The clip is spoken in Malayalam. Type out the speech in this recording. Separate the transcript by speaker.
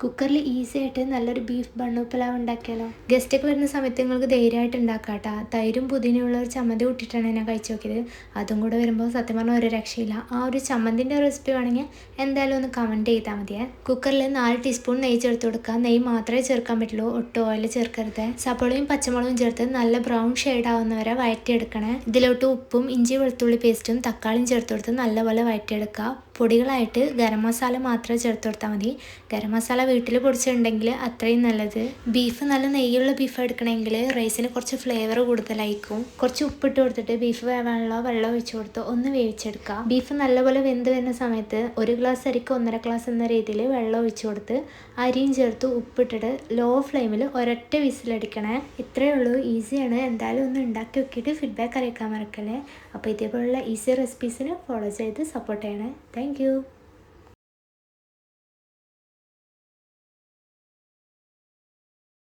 Speaker 1: കുക്കറിൽ ഈസി ആയിട്ട് നല്ലൊരു ബീഫ് ബണ്ണു പുലാവ് ഉണ്ടാക്കിയാലോ. ഗസ്റ്റൊക്കെ വരുന്ന സമയത്ത് നിങ്ങൾക്ക് ധൈര്യമായിട്ട് ഉണ്ടാക്കാം കേട്ടോ. തൈരും പുതിനയുള്ള ഒരു ചമ്മന്തി കൂട്ടിയിട്ടാണ് ഞാൻ കഴിച്ചു നോക്കിയത്. അതും കൂടെ വരുമ്പോൾ സത്യം പറഞ്ഞാൽ ഒരു രക്ഷയില്ല. ആ ഒരു ചമ്മന്തിൻ്റെ റെസിപ്പി വേണമെങ്കിൽ എന്തായാലും ഒന്ന് കമൻറ്റ് ചെയ്താൽ മതിയേ. കുക്കറിൽ 4 ടീസ്പൂൺ നെയ്യ് ചേർത്ത് കൊടുക്കുക. നെയ്യ് മാത്രമേ ചേർക്കാൻ പറ്റുള്ളൂ, ഒട്ടും ഓയിൽ ചേർക്കരുത്. സപ്പോളയും പച്ചമുളകും ചേർത്ത് നല്ല ബ്രൗൺ ഷെയ്ഡ് ആവുന്നവരെ വഴറ്റിയെടുക്കണേ. ഇതിലോട്ട് ഉപ്പും ഇഞ്ചി വെളുത്തുള്ളി പേസ്റ്റും തക്കാളിയും ചേർത്ത് കൊടുത്ത് നല്ലപോലെ വഴറ്റിയെടുക്കുക. പൊടികളായിട്ട് ഗരം മസാല മാത്രമേ ചേർത്ത് കൊടുത്താൽ മതി. ഗരം മസാല വീട്ടിൽ പൊടിച്ചിട്ടുണ്ടെങ്കിൽ അത്രയും നല്ലത്. ബീഫ് നല്ല നെയ്യുള്ള ബീഫ് എടുക്കണമെങ്കിൽ റൈസിന് കുറച്ച് ഫ്ലേവർ കൂടുതലായിരിക്കും. കുറച്ച് ഉപ്പിട്ട് കൊടുത്തിട്ട് ബീഫ് വേവാനുള്ള വെള്ളം ഒഴിച്ചു കൊടുത്ത് ഒന്ന് വേവിച്ചെടുക്കുക. ബീഫ് നല്ലപോലെ വെന്ത് വരുന്ന സമയത്ത് 1 ഗ്ലാസ് അരിക്ക് 1.5 ഗ്ലാസ് എന്ന രീതിയിൽ വെള്ളം ഒഴിച്ചു കൊടുത്ത് അരിയും ചേർത്ത് ഉപ്പിട്ടിട്ട് ലോ ഫ്ലെയിമിൽ ഒരൊറ്റ വിസിലടിക്കണേ. ഇത്രയേ ഉള്ളൂ, ഈസിയാണ്. എന്തായാലും ഒന്ന് ഉണ്ടാക്കി നോക്കിയിട്ട് ഫീഡ്ബാക്ക് അറിയിക്കാൻ മറക്കല്ലേ. അപ്പോൾ ഇതേപോലുള്ള ഈസി റെസിപ്പീസിന് ഫോളോ ചെയ്ത് സപ്പോർട്ട് ചെയ്യണേ. Thank you.